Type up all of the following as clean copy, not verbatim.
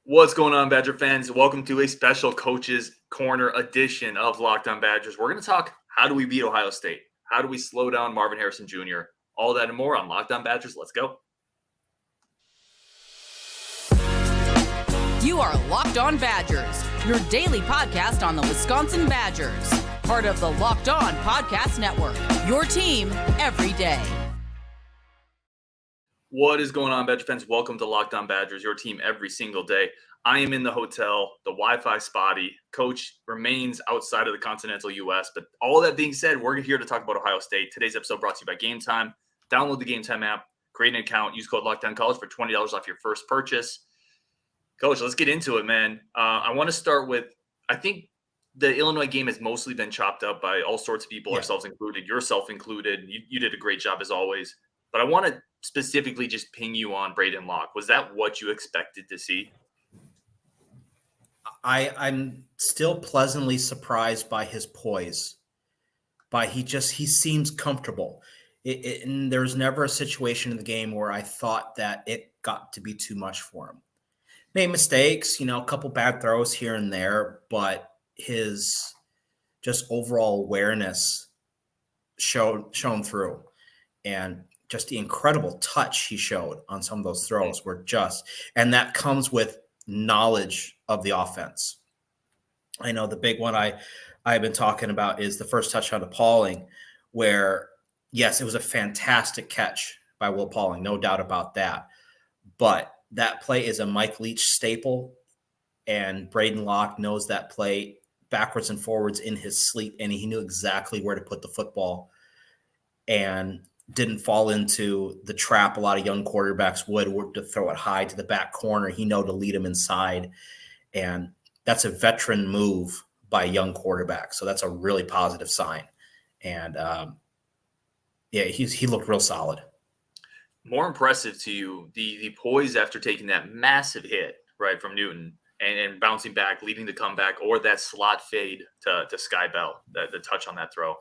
What's going on, Badger fans? Welcome to a special Coaches Corner edition of Locked On Badgers. We're going to talk how do we beat Ohio State? How do we slow down Marvin Harrison Jr.? All that and more on Locked On Badgers. Let's go. You are Locked On Badgers, your daily podcast on the Wisconsin Badgers. Part of the Locked On Podcast Network, your team every day. What is going on, Badger fans? Welcome to Locked On Badgers, your team every single day. I am in the hotel, the Wi-Fi spotty. Coach remains outside of the continental U.S., but all that being said, we're here to talk about Ohio State. Today's episode brought to you by Gametime. Download the Gametime app, create an account, use code LOCKEDONCollege for $20 off your first purchase. Coach, let's get into it, man. I want to start with, I think the Illinois game has mostly been chopped up by all sorts of people, ourselves included, yourself included. You did a great job as always. But I want to specifically just ping you on Braedyn Locke. Was that what you expected to see? I'm still pleasantly surprised by his poise. He seems comfortable. And there's never a situation in the game where I thought that it got to be too much for him. Made mistakes, a couple bad throws here and there, but his just overall awareness shone through. And just the incredible touch he showed on some of those throws and that comes with knowledge of the offense. I know the big one I've been talking about is the first touchdown to Pauling, where, yes, it was a fantastic catch by Will Pauling, no doubt about that. But that play is a Mike Leach staple, and Braedyn Locke knows that play backwards and forwards in his sleep, and he knew exactly where to put the football and didn't fall into the trap a lot of young quarterbacks would to throw it high to the back corner. He knew to lead him inside, and that's a veteran move by a young quarterback. So that's a really positive sign. And, he looked real solid. More impressive to you, the poise after taking that massive hit, right, from Newton and bouncing back, leading the comeback, or that slot fade to Sky Bell, the touch on that throw?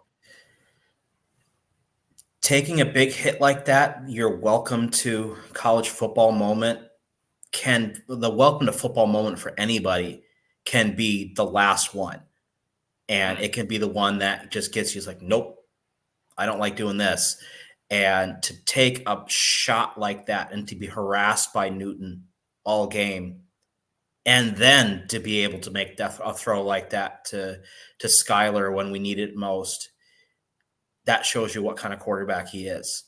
Taking a big hit like that, your welcome to college football moment the welcome to football moment for anybody can be the last one. And it can be the one that just gets you like, nope, I don't like doing this. And to take a shot like that and to be harassed by Newton all game, and then to be able to make a throw like that to Skyler when we need it most, that shows you what kind of quarterback he is.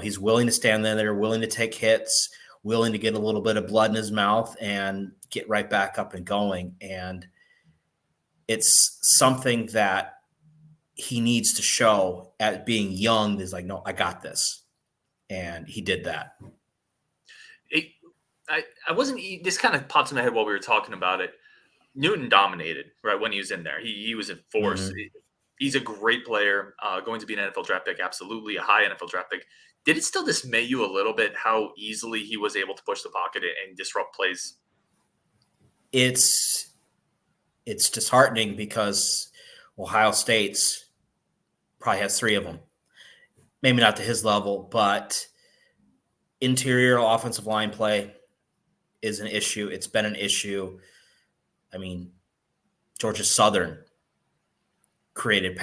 He's willing to stand there, willing to take hits, willing to get a little bit of blood in his mouth and get right back up and going. And it's something that he needs to show at being young. Is like, no, I got this. And he did that. This kind of popped in my head while we were talking about it. Newton dominated, right, when he was in there. He was in force. Mm-hmm. He's a great player, going to be an NFL draft pick, absolutely, a high NFL draft pick. Did it still dismay you a little bit how easily he was able to push the pocket and disrupt plays? It's disheartening because Ohio State's probably has three of them. Maybe not to his level, but interior offensive line play is an issue. It's been an issue. I mean, Georgia Southern created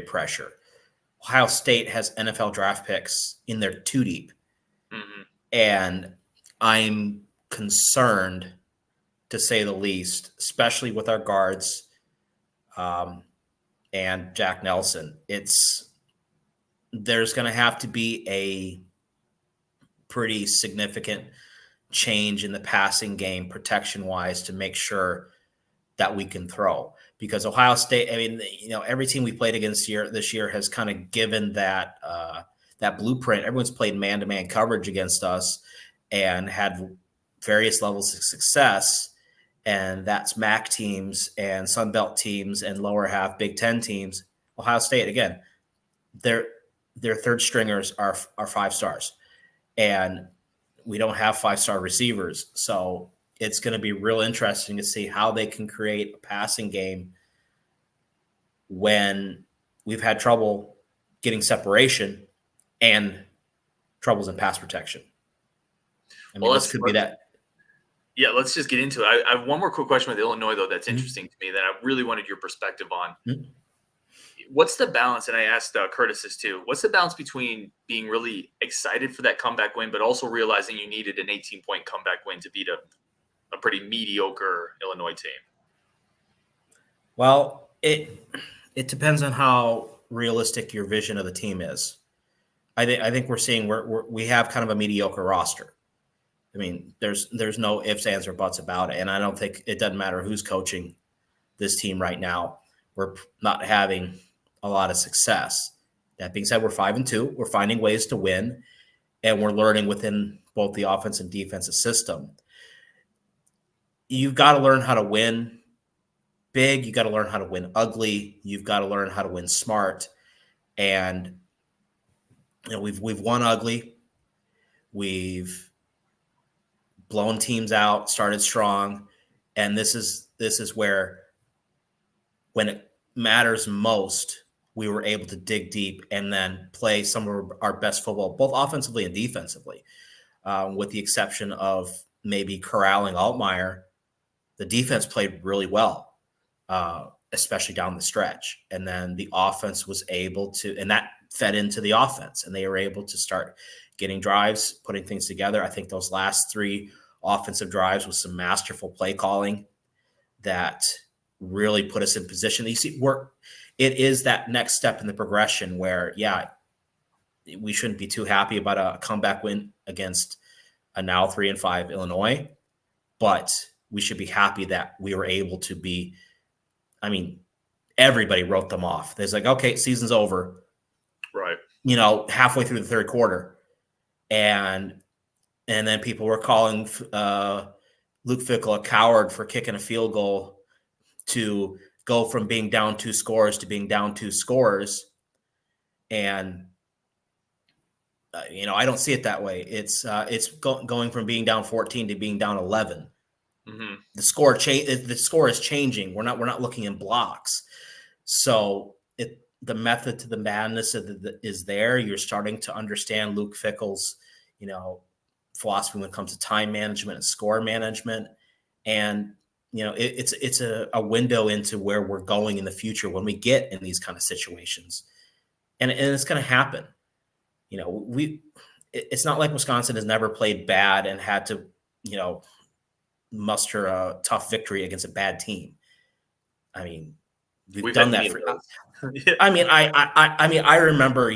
pressure. Ohio State has NFL draft picks in their two deep. Mm-hmm. And I'm concerned, to say the least, especially with our guards and Jack Nelson. There's going to have to be a pretty significant change in the passing game protection-wise to make sure that we can throw. Because Ohio State, every team we played against this year has kind of given that blueprint. Everyone's played man-to-man coverage against us and had various levels of success, and that's MAC teams and Sun Belt teams and lower half Big Ten teams. Ohio State, again, their third stringers are 5 stars, and we don't have 5-star receivers. So it's going to be real interesting to see how they can create a passing game when we've had trouble getting separation and troubles in pass protection. This could be that. Yeah, let's just get into it. I have one more quick question with Illinois, though, that's Mhm. interesting to me that I really wanted your perspective on. Mhm. What's the balance? And I asked Curtis this too. What's the balance between being really excited for that comeback win, but also realizing you needed an 18-point comeback win to beat a pretty mediocre Illinois team? Well, it depends on how realistic your vision of the team is. I think we're seeing we have kind of a mediocre roster. I mean, there's no ifs, ands, or buts about it, and I don't think it doesn't matter who's coaching this team right now. We're not having a lot of success. That being said, we're 5-2. We're finding ways to win, and we're learning within both the offense and defensive system. You've got to learn how to win big. You got to learn how to win ugly. You've got to learn how to win smart. And we've won ugly. We've blown teams out, started strong, and this is where, when it matters most, we were able to dig deep and then play some of our best football, both offensively and defensively. With the exception of maybe corralling Altmaier, the defense played really well, especially down the stretch. And then the offense was able to, and that fed into the offense, and they were able to start getting drives, putting things together. I think those last 3 offensive drives with some masterful play calling that really put us in position. You see, it is that next step in the progression where, yeah, we shouldn't be too happy about a comeback win against a now 3-5 Illinois, but we should be happy that we were able to be. I mean, everybody wrote them off. There's like, okay, season's over, right? Halfway through the third quarter, and then people were calling Luke Fickell a coward for kicking a field goal to go from being down 2 scores to being down 2 scores. And, I don't see it that way. It's going from being down 14 to being down 11. Mm-hmm. The score is changing. We're not looking in blocks. So the method to the madness is there. You're starting to understand Luke Fickell's, philosophy when it comes to time management and score management. And, it's a window into where we're going in the future when we get in these kind of situations. And it's going to happen. It's not like Wisconsin has never played bad and had to, muster a tough victory against a bad team. I mean, we've done that. I remember,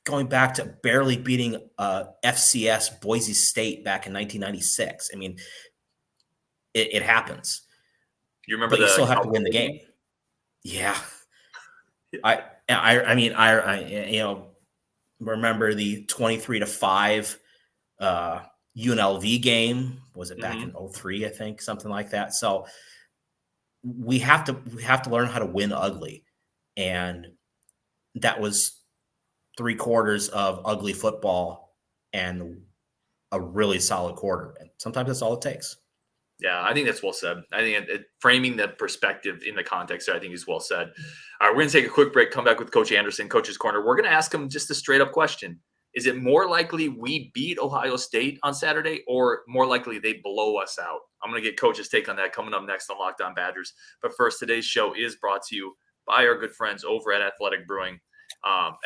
going back to barely beating FCS Boise State back in 1996. I mean, it happens. You remember, but you still have to win the game. Yeah. I remember the 23-5 UNLV game. Was it back in 2003? I think something like that. So we have to learn how to win ugly, and that was 3 quarters of ugly football and a really solid quarter. And sometimes that's all it takes. Yeah, I think that's well said. I think framing the perspective in the context, I think, is well said. All right, we're going to take a quick break, come back with Coach Andersen, Coach's Corner. We're going to ask him just a straight-up question. Is it more likely we beat Ohio State on Saturday, or more likely they blow us out? I'm going to get Coach's take on that coming up next on Locked On Badgers. But first, today's show is brought to you by our good friends over at Athletic Brewing.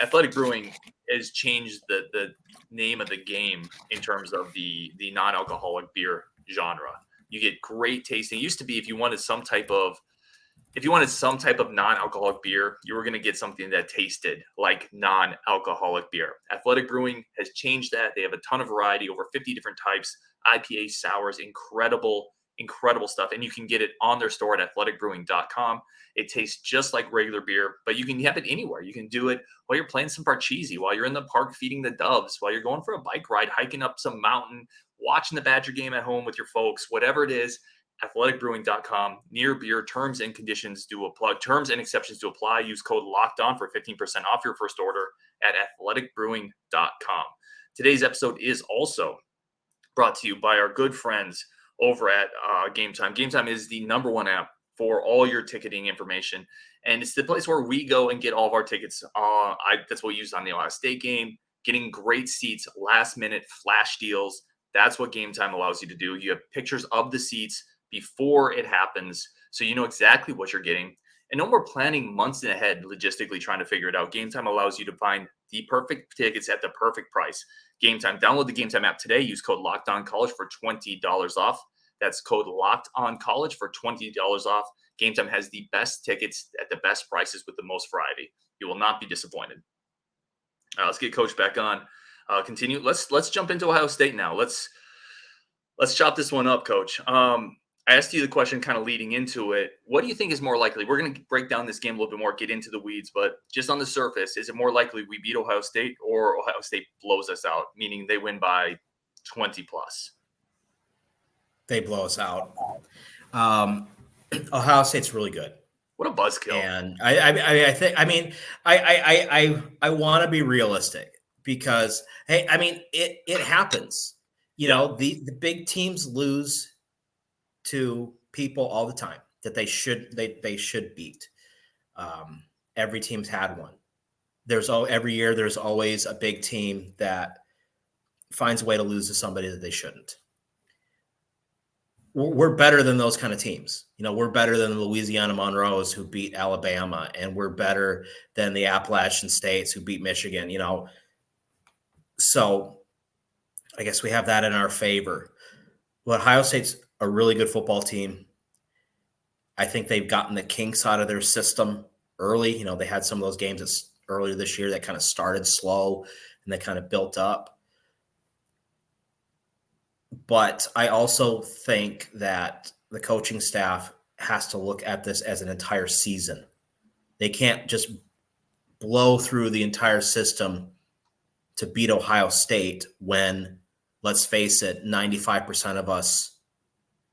Athletic Brewing has changed the name of the game in terms of the non-alcoholic beer genre. You get great tasting. It used to be if you wanted some type of non-alcoholic beer, you were going to get something that tasted like non-alcoholic beer. Athletic Brewing has changed that. They have a ton of variety, over 50 different types, IPA, sours, incredible stuff. And you can get it on their store at athleticbrewing.com. It tastes just like regular beer, but you can have it anywhere. You can do it while you're playing some Parcheesi, while you're in the park feeding the doves, while you're going for a bike ride, hiking up some mountain, watching the Badger game at home with your folks, whatever it is. athleticbrewing.com. Near beer. Terms and conditions do apply. Terms and exceptions do apply. Use code LOCKEDON for 15% off your first order at athleticbrewing.com. Today's episode is also brought to you by our good friends over at Gametime. Gametime is the #1 app for all your ticketing information, and it's the place where we go and get all of our tickets. That's what we used on the Ohio State game, getting great seats, last minute flash deals. That's what Gametime allows you to do. You have pictures of the seats before it happens, so you know exactly what you're getting. And no more planning months ahead, logistically trying to figure it out. Gametime allows you to find the perfect tickets at the perfect price. Gametime. Download the Gametime app today. Use code LOCKEDONCollege for $20 off. That's code LOCKEDONCollege for $20 off. Gametime has the best tickets at the best prices with the most variety. You will not be disappointed. All right, let's get Coach back on. Continue. Let's jump into Ohio State now. Let's chop this one up, Coach. I asked you the question kind of leading into it. What do you think is more likely? We're going to break down this game a little bit more, get into the weeds, but just on the surface, is it more likely we beat Ohio State or Ohio State blows us out, meaning they win by 20 plus? They blow us out. Ohio State's really good. What a buzzkill! And I think, I mean, I want to be realistic because, hey, I mean, it happens. You know, the big teams lose to people all the time that they should beat. Every team's had one. Every year there's always a big team that finds a way to lose to somebody that they shouldn't. We're better than those kind of teams. You know, we're better than the Louisiana Monroes who beat Alabama, and we're better than the Appalachian States who beat Michigan, you know. So I guess we have that in our favor. Well, Ohio State's a really good football team. I think they've gotten the kinks out of their system early. You know, they had some of those games earlier this year that kind of started slow and they kind of built up. But I also think that the coaching staff has to look at this as an entire season. They can't just blow through the entire system to beat Ohio State when, let's face it, 95% of us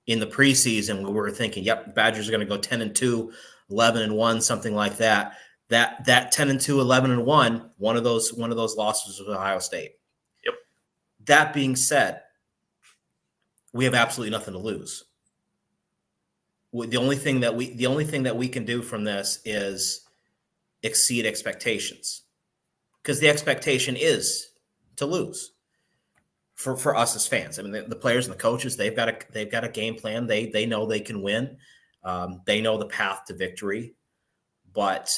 in the preseason, we were thinking, yep, Badgers are going to go 10-2, 11-1, something like that. That 10-2, 11-1, one of those losses was Ohio State. Yep. That being said, we have absolutely nothing to lose. The only thing that we can do from this is exceed expectations, because the expectation is to lose for us as fans. I mean, the players and the coaches, they've got a game plan. They know they can win. They know the path to victory, but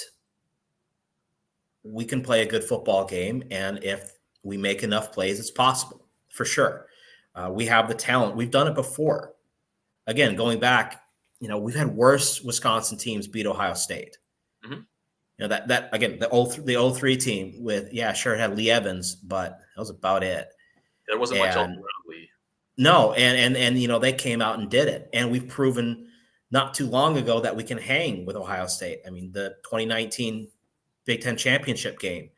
we can play a good football game, and if we make enough plays, it's possible for sure. We have the talent. We've done it before. Again, going back, you know, we've had worse Wisconsin teams beat Ohio State. Mm-hmm. You know, that again, the 03 team with, sure, it had Lee Evans, but that was about it. There wasn't much else around Lee. No, and you know, they came out and did it. And we've proven not too long ago that we can hang with Ohio State. I mean, the 2019 Big Ten championship game,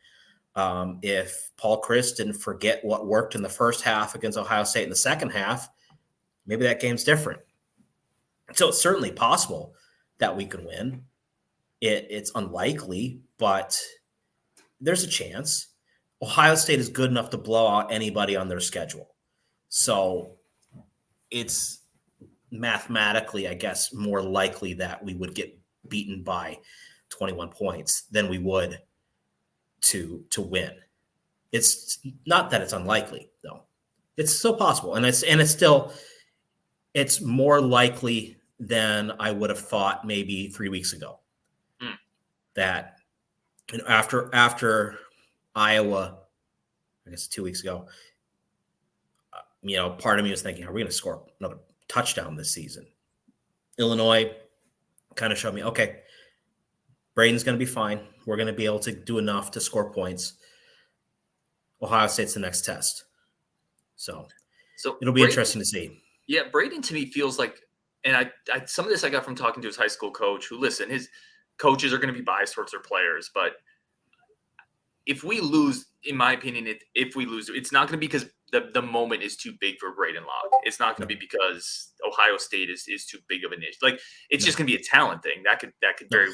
if Paul Chryst didn't forget what worked in the first half against Ohio State in the second half, maybe that game's different. So it's certainly possible that we could win. It's unlikely, but there's a chance. Ohio State is good enough to blow out anybody on their schedule. So it's mathematically, I guess, more likely that we would get beaten by 21 points than we would to win. It's not that it's unlikely, though. It's still possible. And it's more likely than I would have thought maybe 3 weeks ago. That, you know, after Iowa, I guess 2 weeks ago, you know, part of me was thinking, are we going to score another touchdown this season? Illinois kind of showed me, okay, Braedyn's going to be fine. We're going to be able to do enough to score points. Ohio State's the next test. So it'll be interesting to see. Yeah, Braedyn to me feels like, and I some of this I got from talking to his high school coach, who, listen, his coaches are going to be biased towards their players, but if we lose, in my opinion, if we lose, it's not going to be because the moment is too big for Braedyn Locke. It's not going to be because Ohio State is too big of an issue. Like, it's just going to be a talent thing. That could very.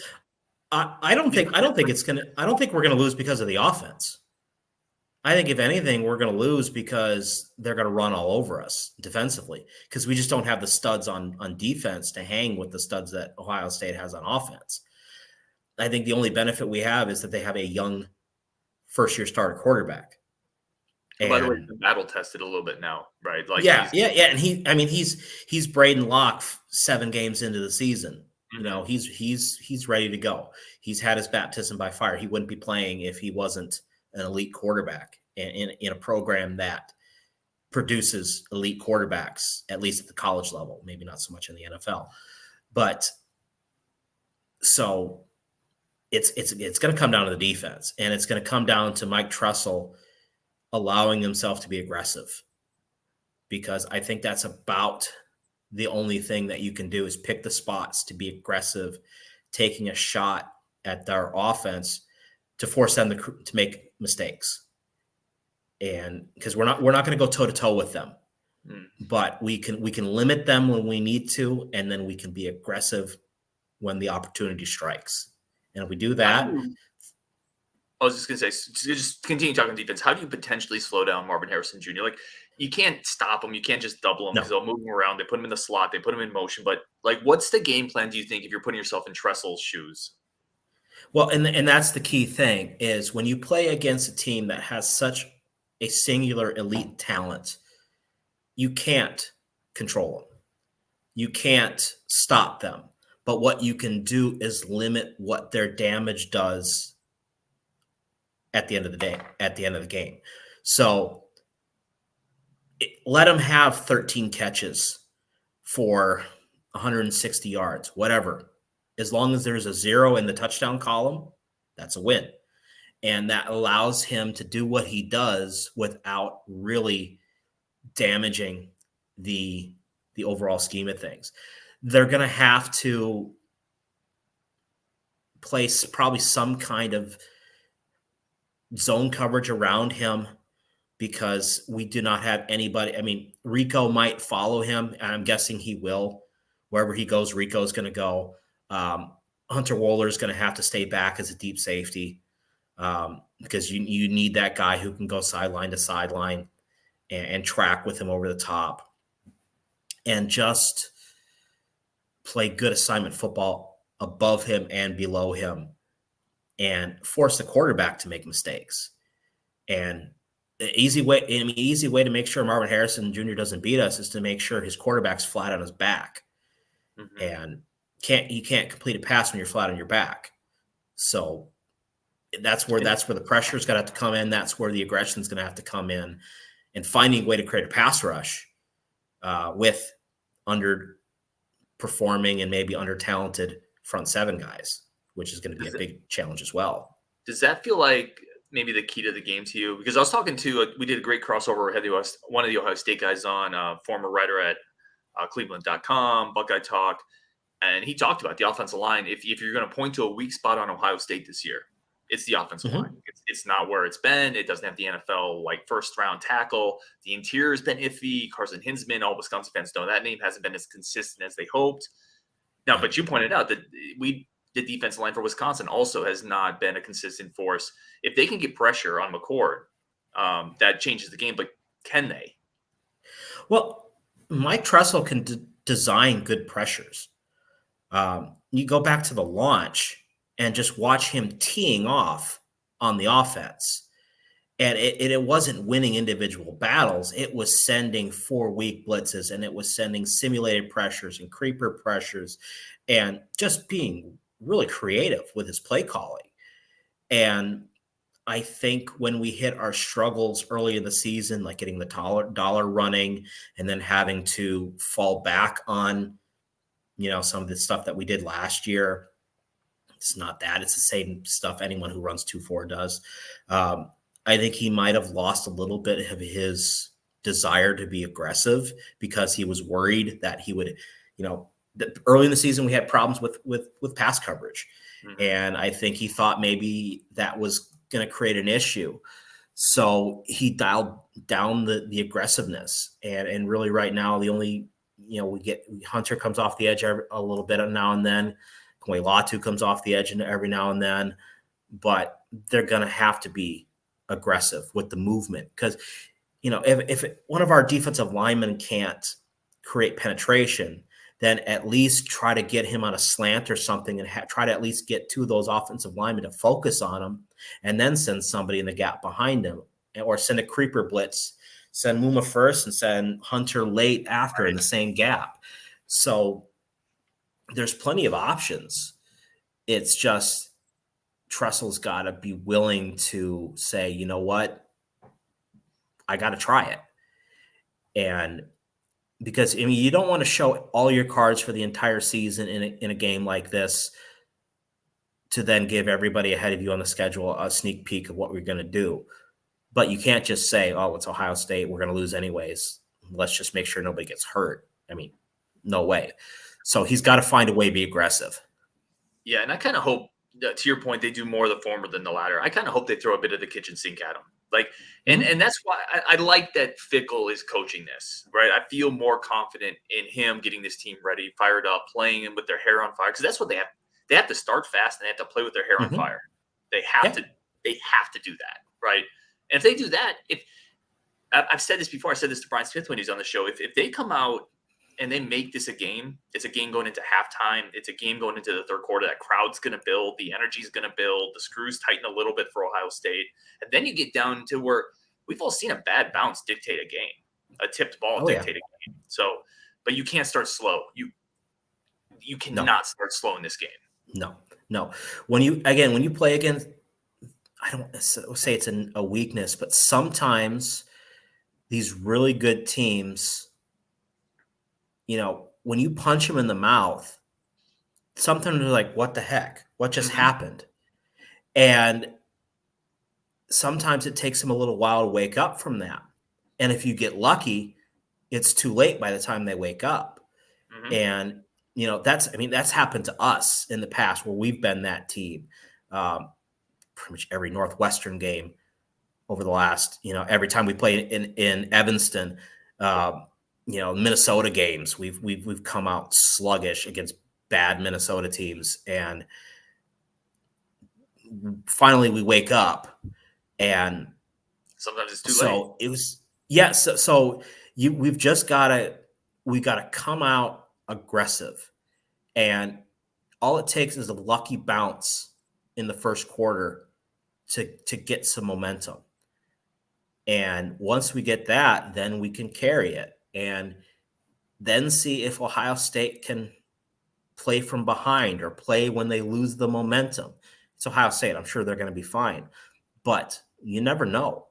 I don't think we're going to lose because of the offense. I think if anything, we're going to lose because they're going to run all over us defensively, because we just don't have the studs on defense to hang with the studs that Ohio State has on offense. I think the only benefit we have is that they have a young first-year starter quarterback. And by the way, he's battle tested a little bit now, right? Like yeah. And he's Braedyn Locke 7 games into the season. You know, he's ready to go. He's had his baptism by fire. He wouldn't be playing if he wasn't an elite quarterback in a program that produces elite quarterbacks, at least at the college level, maybe not so much in the NFL. But so it's going to come down to the defense, and it's going to come down to Mike Tressel allowing himself to be aggressive, because I think that's about the only thing that you can do is pick the spots to be aggressive, taking a shot at their offense to force them to make mistakes. And because we're not going to go toe to toe with them, but we can limit them when we need to, and then we can be aggressive when the opportunity strikes. And if we do that, I was just going to say, just continue talking defense. How do you potentially slow down Marvin Harrison Jr.? Like, you can't stop him. You can't just double him because they'll move him around. They put him in the slot. They put him in motion. But, like, what's the game plan, do you think, if you're putting yourself in Tressel's shoes? Well, and that's the key thing is when you play against a team that has such a singular elite talent, you can't control them. You can't stop them. But what you can do is limit what their damage does at the end of the day, at the end of the game. So let them have 13 catches for 160 yards, whatever. As long as there's a 0 in the touchdown column, that's a win. And that allows him to do what he does without really damaging the overall scheme of things. They're going to have to place probably some kind of zone coverage around him, because we do not have anybody. I mean, Rico might follow him, and I'm guessing he will. Wherever he goes, Rico's going to go. Hunter Wohler is going to have to stay back as a deep safety, because you need that guy who can go sideline to sideline and track with him over the top and just play good assignment football above him and below him and force the quarterback to make mistakes. And the easy way to make sure Marvin Harrison Jr. doesn't beat us is to make sure his quarterback's flat on his back. And you can't complete a pass when you're flat on your back. So that's where the pressure's got to have to come in. That's where the aggression's going to have to come in, and finding a way to create a pass rush with underperforming and maybe under-talented front 7 guys, which is going to be a big challenge as well. Does that feel like maybe the key to the game to you? Because I was talking to, we did a great crossover. We had one of the Ohio State guys on, former writer at Cleveland.com, Buckeye Talk, and he talked about the offensive line. If you're going to point to a weak spot on Ohio State this year, it's the offensive line. It's not where it's been. It doesn't have the NFL like first-round tackle. The interior has been iffy. Carson Hinsman, all Wisconsin fans know that name hasn't been as consistent as they hoped. Now, but you pointed out that the defensive line for Wisconsin also has not been a consistent force. If they can get pressure on McCord, that changes the game. But can they? Well, Mike Tressel can design good pressures. You go back to the launch and just watch him teeing off on the offense. And it wasn't winning individual battles. It was sending 4 weak blitzes, and it was sending simulated pressures and creeper pressures, and just being really creative with his play calling. And I think when we hit our struggles early in the season, like getting the dollar running and then having to fall back on, some of the stuff that we did last year, it's not that. It's the same stuff anyone who runs 2-4 does. I think he might have lost a little bit of his desire to be aggressive because he was worried that he would, early in the season we had problems with pass coverage. And I think he thought maybe that was going to create an issue. So he dialed down the aggressiveness. And really right now, the only, we get Hunter comes off the edge a little bit now and then. Kawhi Latu comes off the edge every now and then. But they're going to have to be aggressive with the movement. Because, if one of our defensive linemen can't create penetration, then at least try to get him on a slant or something and try to at least get 2 of those offensive linemen to focus on him, and then send somebody in the gap behind him or send a creeper blitz, send Muma first and send Hunter late after in the same gap. So there's plenty of options. It's just Tressel's got to be willing to say, you know what, I got to try it. And because, I mean, you don't want to show all your cards for the entire season in a game like this to then give everybody ahead of you on the schedule a sneak peek of what we're going to do. But you can't just say, oh, it's Ohio State, we're going to lose anyways. Let's just make sure nobody gets hurt. I mean, no way. So he's got to find a way to be aggressive. Yeah, and I kind of hope, to your point, they do more of the former than the latter. I kind of hope they throw a bit of the kitchen sink at him. Like, and that's why I like that Fickle is coaching this, right? I feel more confident in him getting this team ready, fired up, playing with their hair on fire, because that's what they have. They have to start fast and they have to play with their hair on fire. They have to. They have to do that, right? And if they do that, if I've said this before, I said this to Brian Smith when he was on the show. If they come out and they make this a game, it's a game going into halftime. It's a game going into the third quarter. That crowd's going to build. The energy's going to build. The screws tighten a little bit for Ohio State. And then you get down to where we've all seen a bad bounce dictate a game, a tipped ball dictate a game. So, but you can't start slow. You cannot start slow in this game. No. When you play against, I don't say it's a weakness, but sometimes these really good teams, you know, when you punch them in the mouth, sometimes they're like, what the heck? What just happened? And sometimes it takes them a little while to wake up from that. And if you get lucky, it's too late by the time they wake up. And, you know, that's happened to us in the past where we've been that team. Pretty much every Northwestern game over the last, you know, every time we played in Evanston, you know, Minnesota games, we've come out sluggish against bad Minnesota teams, and finally we wake up, and sometimes it's too late. So it was, we gotta come out aggressive, and all it takes is a lucky bounce in the first quarter to get some momentum. And once we get that, then we can carry it and then see if Ohio State can play from behind or play when they lose the momentum. It's Ohio State. I'm sure they're going to be fine, but you never know.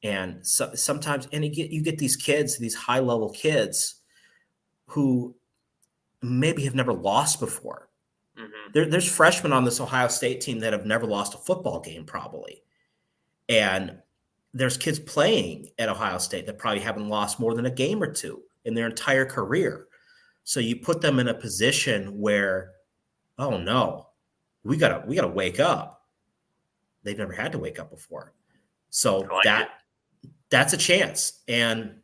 And sometimes, and you get these kids, these high-level kids who maybe have never lost before. There's freshmen on this Ohio State team that have never lost a football game, probably. And there's kids playing at Ohio State that probably haven't lost more than a game or two in their entire career. So you put them in a position where, oh no, we gotta wake up. They've never had to wake up before. So that's a chance. And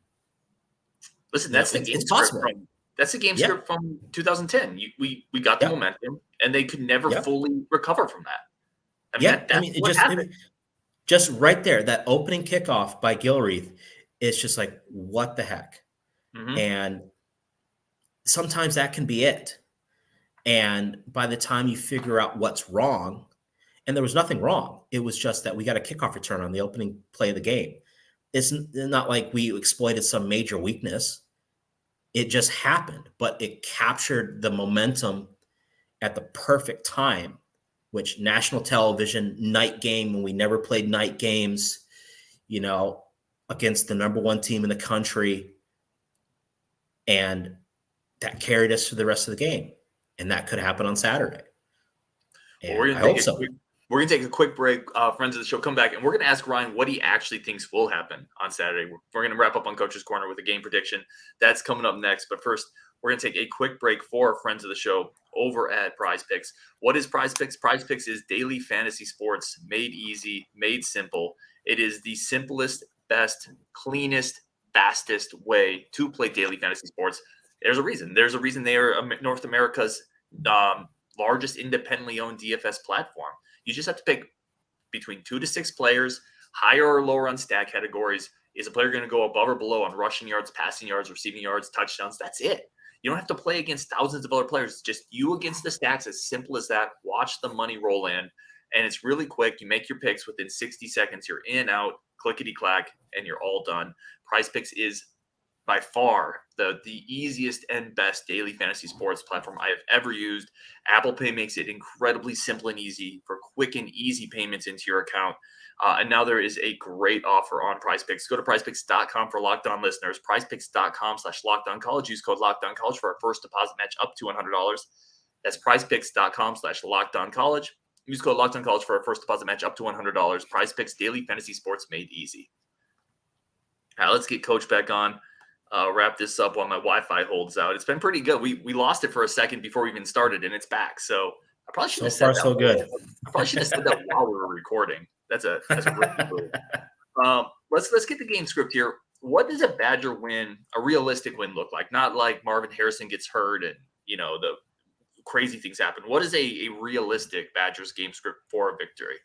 listen, that's the game. It's possible. That's the game script from 2010. We got the momentum, and they could never fully recover from that. I mean, what happened. Just right there, that opening kickoff by Gilreath is just like, what the heck? And sometimes that can be it. And by the time you figure out what's wrong, and there was nothing wrong, it was just that we got a kickoff return on the opening play of the game. It's not like we exploited some major weakness. It just happened, but it captured the momentum at the perfect time, which national television night game, when we never played night games, you know, against the number one team in the country. And that carried us to the rest of the game. And that could happen on Saturday. And I hope so. We're going to take a quick break. Friends of the show, come back, and we're going to ask Ryan what he actually thinks will happen on Saturday. We're going to wrap up on Coach's Corner with a game prediction. That's coming up next. But first, we're going to take a quick break for our friends of the show over at PrizePicks. What is PrizePicks? PrizePicks is daily fantasy sports made easy, made simple. It is the simplest, best, cleanest, fastest way to play daily fantasy sports. There's a reason. There's a reason they are North America's largest independently owned DFS platform. You just have to pick between 2 to 6 players, higher or lower on stat categories. Is a player going to go above or below on rushing yards, passing yards, receiving yards, touchdowns? That's it. You don't have to play against thousands of other players. It's just you against the stats, as simple as that. Watch the money roll in, and it's really quick. You make your picks within 60 seconds. You're in, out. clickety-clack, and you're all done. PrizePicks is by far the easiest and best daily fantasy sports platform I have ever used. Apple Pay makes it incredibly simple and easy for quick and easy payments into your account. And now there is a great offer on PrizePicks. Go to PrizePicks.com for Locked On listeners. PrizePicks.com/LockedOnCollege. Use code LockedOnCollege for a first deposit match up to $100. That's PrizePicks.com/LockedOnCollege. Use code LockedOnCollege for a first deposit match up to $100. PrizePicks, daily fantasy sports made easy. All right, let's get Coach back on. Wrap this up while my Wi-Fi holds out. It's been pretty good. We lost it for a second before we even started, and it's back. So I probably should have said that. So good. I probably should have said that while we were recording. That's a great move. Let's get the game script here. What does a Badger win, a realistic win, look like? Not like Marvin Harrison gets hurt and the crazy things happen. What is a realistic Badgers game script for a victory?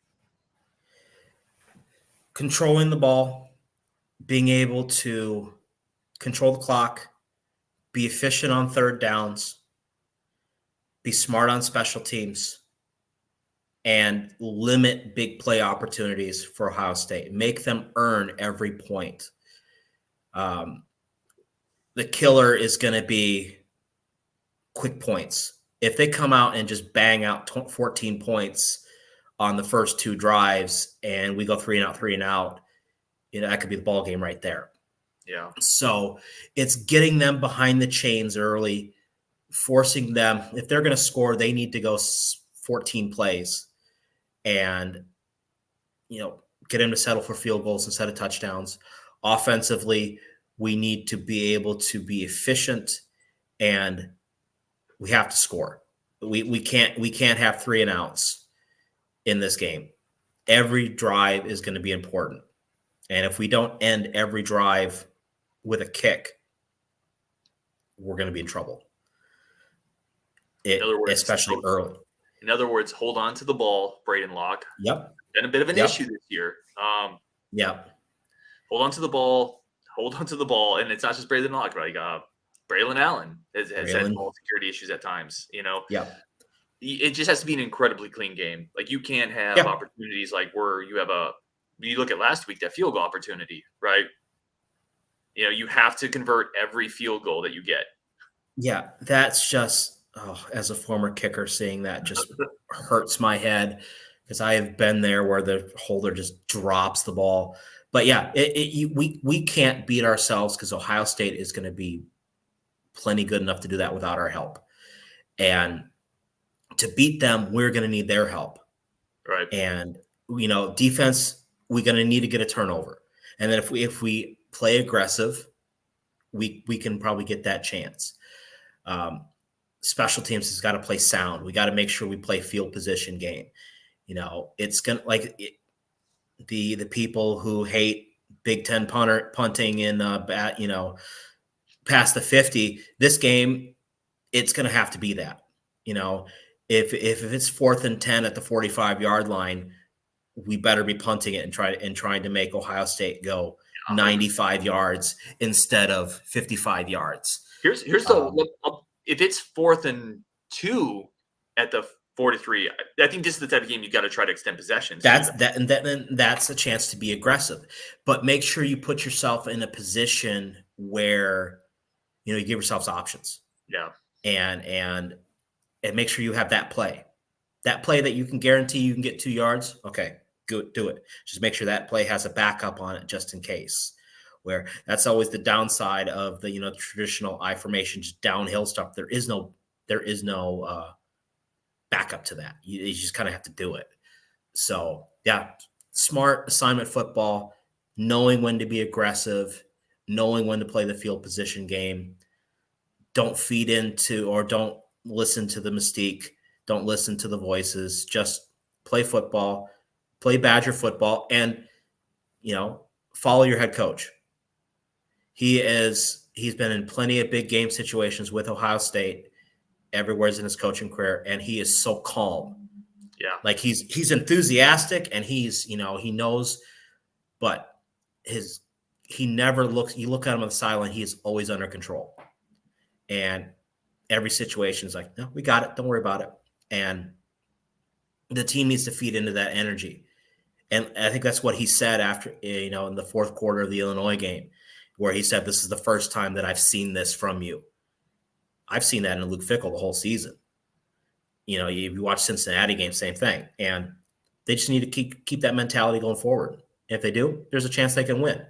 Controlling the ball, being able to control the clock, be efficient on third downs, be smart on special teams, and limit big play opportunities for Ohio State. Make them earn every point. The killer is going to be quick points. If they come out and just bang out 14 points on the first two drives and we go 3-and-out, that could be the ball game right there. Yeah. So it's getting them behind the chains early, forcing them. If they're going to score, they need to go 14 plays and, get them to settle for field goals instead of touchdowns. Offensively, we need to be able to be efficient and we have to score. We can't have 3-and-outs in this game. Every drive is going to be important. And if we don't end every drive with a kick, we're going to be in trouble. Especially early. In other words, hold on to the ball, Braedyn Locke. Yep. Been a bit of an issue this year. Hold on to the ball. And it's not just Braedyn Locke, right? Braylon Allen has had ball security issues at times. It just has to be an incredibly clean game. Like you can't have opportunities like where you have you look at last week, that field goal opportunity, right? You have to convert every field goal that you get. Yeah, that's just, as a former kicker, seeing that just hurts my head because I have been there where the holder just drops the ball. But yeah, we can't beat ourselves because Ohio State is going to be plenty good enough to do that without our help. And to beat them, we're going to need their help. Right. And, defense, we're going to need to get a turnover. And then if we play aggressive, we can probably get that chance. Special teams has got to play sound. We got to make sure we play field position game. It's going to the people who hate Big Ten punting in past the 50, this game, it's going to have to be that. If it's 4th and 10 at the 45-yard line, we better be punting it and trying to make Ohio State go 95 yards instead of 55 yards. Here's the if it's 4th and 2 at the 43, I think this is the type of game you got to try to extend possession. That's a chance to be aggressive, but make sure you put yourself in a position where you give yourselves options. Yeah, and make sure you have that play that you can guarantee you can get 2 yards. Okay, good, do it. Just make sure that play has a backup on it just in case. Where that's always the downside of the traditional I formation, just downhill stuff. There is no backup to that. You just kind of have to do it. So yeah, smart assignment football, knowing when to be aggressive, knowing when to play the field position game. Don't feed into or don't listen to the mystique. Don't listen to the voices. Just play football, play Badger football, and follow your head coach. He's been in plenty of big game situations with Ohio State everywhere in his coaching career, and he is so calm. Yeah. Like he's enthusiastic and he's, he knows, but he never looks, you look at him on the sideline, he is always under control. And every situation is like, no, we got it. Don't worry about it. And the team needs to feed into that energy. And I think that's what he said after, in the fourth quarter of the Illinois game, where he said, "This is the first time that I've seen this from you." I've seen that in Luke Fickell the whole season. You watch Cincinnati game, same thing. And they just need to keep that mentality going forward. If they do, there's a chance they can win.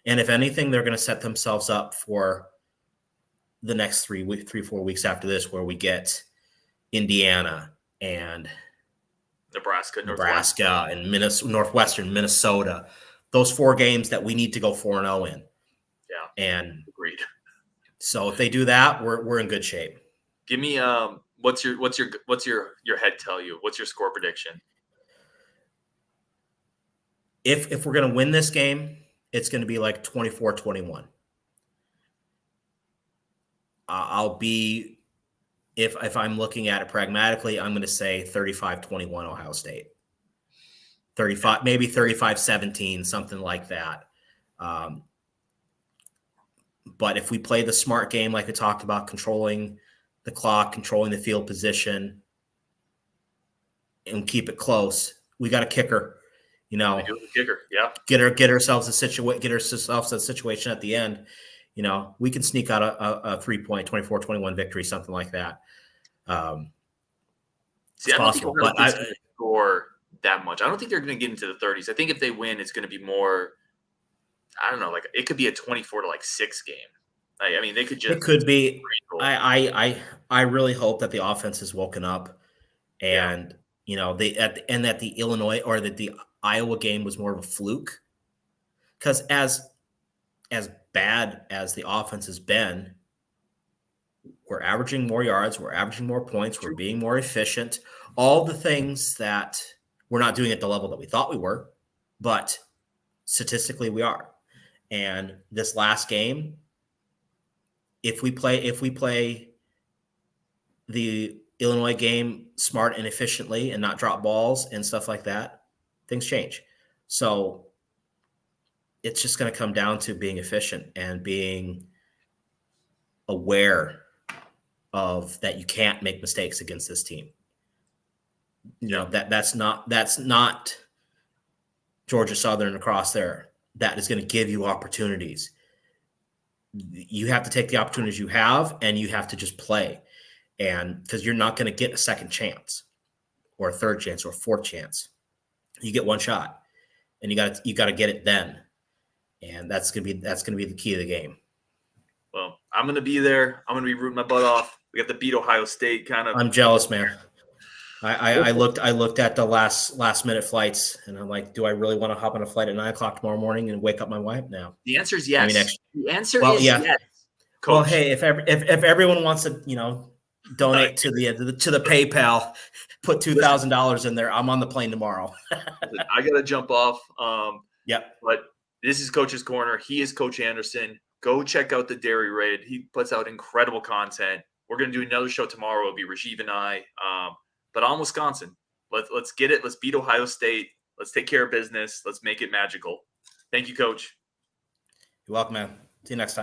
And if anything, they're going to set themselves up for the next 4 weeks after this, where we get Indiana and Nebraska and Northwestern Minnesota. Those 4 games that we need to go 4-0 in. Yeah. And agreed. So if they do that, we're in good shape. Give me what's your head tell you? What's your score prediction? If we're going to win this game, it's going to be like 24-21. I'll be, if I'm looking at it pragmatically, I'm going to say 35-21 Ohio State. 35, maybe 35-17, something like that. But if we play the smart game, like we talked about, controlling the clock, controlling the field position, and keep it close, we got a kicker. Kicker, yeah. Get ourselves a situation at the end. We can sneak out a 3-point, 24-21 victory, something like that. See, I don't think we're going to score that much. I don't think they're going to get into the 30s. I think if they win, it's going to be more. I don't know, like it could be a 24-6 game. They could just. It could be. I really hope that the offense has woken up, and that the Illinois or that the Iowa game was more of a fluke, because as bad as the offense has been, we're averaging more yards, we're averaging more points, we're being more efficient. All the things that we're not doing at the level that we thought we were, but statistically we are. And this last game, if we play the Illinois game smart and efficiently and not drop balls and stuff like that, things change. So it's just going to come down to being efficient and being aware of that you can't make mistakes against this team. That's not Georgia Southern across there. That is going to give you opportunities. You have to take the opportunities you have, and you have to just play. And because you're not going to get a second chance or a third chance or a fourth chance. You get one shot, and you got to get it then. And that's going to be the key of the game. Well, I'm going to be there. I'm going to be rooting my butt off. We have to beat Ohio State kind of. I'm jealous, man. I looked at the last minute flights, and I'm like, do I really want to hop on a flight at 9:00 tomorrow morning and wake up my wife now? The answer is yes. The answer is yes. Coach. Well, hey, if everyone wants to, donate to the PayPal, put $2,000 in there, I'm on the plane tomorrow. I got to jump off. Yep. But this is Coach's Corner. He is Coach Andersen. Go check out the Dairy Raid. He puts out incredible content. We're going to do another show tomorrow. It'll be Rajiv and I. But on Wisconsin, let's get it. Let's beat Ohio State. Let's take care of business. Let's make it magical. Thank you, Coach. You're welcome, man. See you next time.